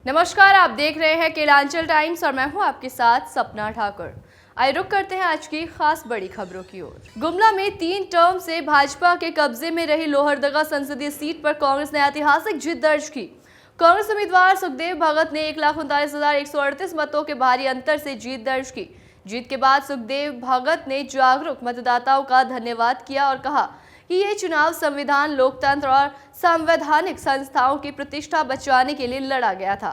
नमस्कार, आप देख रहे हैं केलांचल टाइम्स और मैं हूं आपके साथ सपना ठाकुर। आइए रुक करते हैं आज की खास बड़ी खबरों की ओर। गुमला में 3 टर्म से भाजपा के कब्जे में रही लोहरदगा संसदीय सीट पर कांग्रेस ने ऐतिहासिक जीत दर्ज की। कांग्रेस उम्मीदवार सुखदेव भगत ने 1,39,138 मतों के भारी अंतर से जीत दर्ज की। जीत के बाद सुखदेव भगत ने जागरूक मतदाताओं का धन्यवाद किया और कहा कि ये चुनाव संविधान, लोकतंत्र और संवैधानिक संस्थाओं की प्रतिष्ठा बचाने के लिए लड़ा गया था।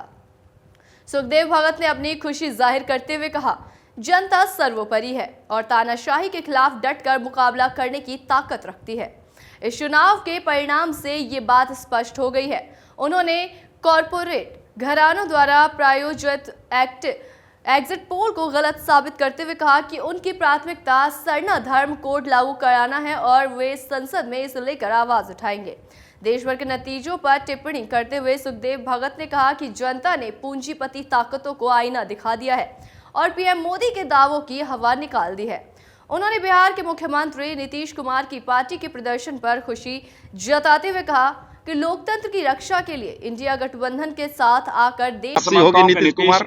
सुखदेव भगत ने अपनी खुशी जाहिर करते हुए कहा, जनता सर्वोपरि है और तानाशाही के खिलाफ डटकर मुकाबला करने की ताकत रखती है। इस चुनाव के परिणाम से ये बात स्पष्ट हो गई है। उन्होंने कॉरपोरेट घरानों द्वारा प्रायोजित एग्जिट पोल को गलत साबित करते हुए कहा कि उनकी प्राथमिकता सरना धर्म कोड लागू कराना है और वे संसद में इसे लेकर आवाज उठाएंगे। देश भर के नतीजों पर टिप्पणी करते हुए सुखदेव भगत ने कहा कि जनता ने पूंजीपति ताकतों को आईना दिखा दिया है और पीएम मोदी के दावों की हवा निकाल दी है। उन्होंने बिहार के मुख्यमंत्री नीतीश कुमार की पार्टी के प्रदर्शन पर खुशी जताते हुए कहा कि लोकतंत्र की रक्षा के लिए इंडिया गठबंधन के साथ आकर देश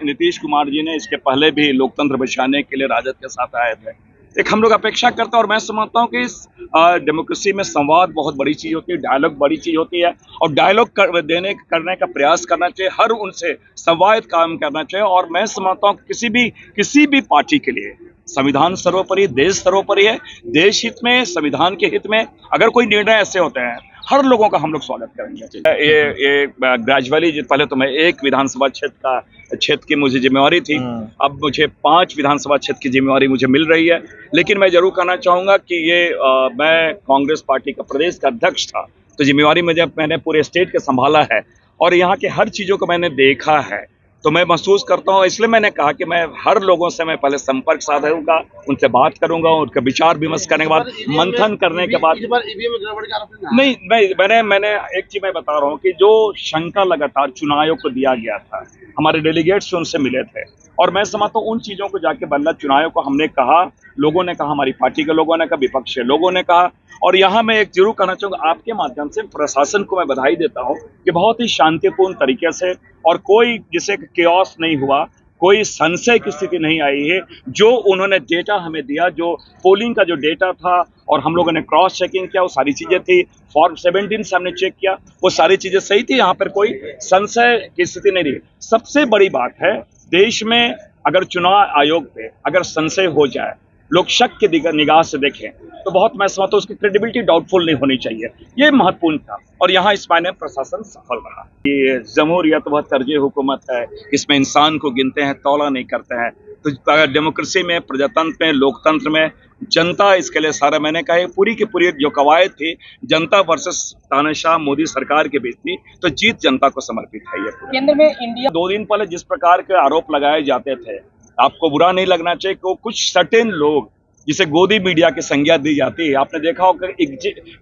नीतीश कुमार जी ने इसके पहले भी लोकतंत्र बचाने के लिए राजद के साथ आए थे। एक हम लोग अपेक्षा करते हैं और मैं समझता हूँ कि इस डेमोक्रेसी में संवाद बहुत बड़ी चीज होती है, डायलॉग बड़ी चीज होती है और डायलॉग करने का प्रयास करना चाहिए, हर उनसे संवाद काम करना चाहिए। और मैं समझता हूँ किसी भी पार्टी के लिए संविधान सर्वोपरि, देश सर्वोपरि है। देश हित में, संविधान के हित में अगर कोई निर्णय ऐसे होते हैं, हर लोगों का हम लोग स्वागत करेंगे। ये ग्रेजुअली पहले तो मैं एक विधानसभा क्षेत्र की मुझे जिम्मेवारी थी, अब मुझे 5 विधानसभा क्षेत्र की जिम्मेवारी मुझे मिल रही है। लेकिन मैं जरूर कहना चाहूंगा कि मैं कांग्रेस पार्टी का प्रदेश का अध्यक्ष था, तो जिम्मेवारी मैंने पूरे स्टेट के संभाला है और यहाँ के हर चीजों को मैंने देखा है, तो मैं महसूस करता हूँ। इसलिए मैंने कहा कि मैं हर लोगों से मैं पहले संपर्क साधूंगा, उनसे बात करूंगा, उनका विचार विमर्श करने के बाद, मंथन करने के बाद नहीं, मैंने एक चीज मैं बता रहा हूँ कि जो शंका लगातार चुनाव आयोग को दिया गया था, हमारे डेलीगेट्स उनसे मिले थे और मैं समझता हूँ उन चीजों को जाके बदला चुनाव को हमने कहा, लोगों ने कहा, हमारी पार्टी के लोगों ने कहा, विपक्ष के लोगों ने कहा। और यहाँ मैं एक जरूर कहना चाहूंगा, आपके माध्यम से प्रशासन को मैं बधाई देता हूँ कि बहुत ही शांतिपूर्ण तरीके से और कोई जिसे केओस नहीं हुआ, कोई संशय की स्थिति नहीं आई है। जो उन्होंने डेटा हमें दिया, जो पोलिंग का जो डेटा था और हम लोगों ने क्रॉस चेकिंग किया, वो सारी चीजें थी। फॉर्म 17 से हमने चेक किया, वो सारी चीजें सही थी। यहाँ पर कोई संशय की स्थिति नहीं रही। सबसे बड़ी बात है, देश में अगर चुनाव आयोग पे अगर संशय हो जाए, लोग शक की निगाह से देखें, तो बहुत मैं समझता हूँ उसकी क्रेडिबिलिटी डाउटफुल नहीं होनी चाहिए। ये महत्वपूर्ण था और यहाँ इस मायने प्रशासन सफल रहा। ये जमहूरियत वह तर्ज हुकूमत है, इसमें इंसान को गिनते हैं, तौला नहीं करते हैं। तो अगर डेमोक्रेसी में, प्रजातंत्र में, लोकतंत्र में जनता इसके लिए सारा, मैंने कहा पूरी की पूरी जो कवायद थी जनता वर्सेस तानाशाह मोदी सरकार के बीच थी, तो जीत जनता को समर्पित है। ये केंद्र में इंडिया 2 दिन पहले जिस प्रकार के आरोप लगाए जाते थे, आपको बुरा नहीं लगना चाहिए कि कुछ सर्टेन लोग जिसे गोदी मीडिया की संज्ञा दी जाती है, आपने देखा होगा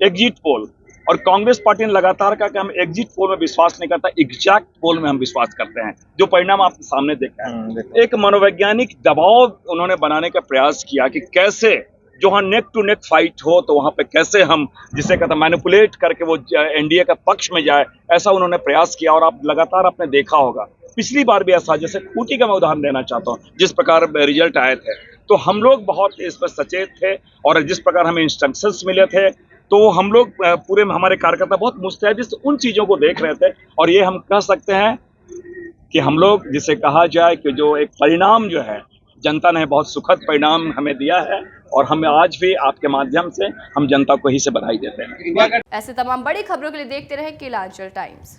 एग्जिट पोल, और कांग्रेस पार्टी ने लगातार कहा कि हम एग्जिट पोल में विश्वास नहीं करता, एग्जैक्ट पोल में हम विश्वास करते हैं। जो परिणाम आपके सामने देखा है, एक मनोवैज्ञानिक दबाव उन्होंने बनाने का प्रयास किया कि कैसे जो हाँ नेक टू नेक फाइट हो, तो वहां पे कैसे हम जिसे कहते हैं मैनिपुलेट करके वो एनडीए का पक्ष में जाए, ऐसा उन्होंने प्रयास किया। और आप लगातार आपने देखा होगा पिछली बार भी ऐसा, जैसे खूंटी का मैं उदाहरण देना चाहता हूँ, जिस प्रकार रिजल्ट आए थे, तो हम लोग बहुत इस पर सचेत थे और जिस प्रकार हमें इंस्ट्रक्शंस मिले थे, तो हम लोग पूरे हमारे कार्यकर्ता बहुत मुस्तैदी से उन चीजों को देख रहे थे। और ये हम कह सकते हैं कि हम लोग जिसे कहा जाए कि जो एक परिणाम जो है, जनता ने बहुत सुखद परिणाम हमें दिया है और हम आज भी आपके माध्यम से हम जनता को ही से बधाई देते हैं। ऐसे तमाम बड़ी खबरों के लिए देखते रहे केलांचल टाइम्स।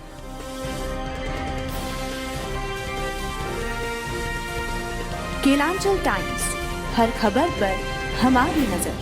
केलांचल टाइम्स, हर खबर पर हमारी नजर।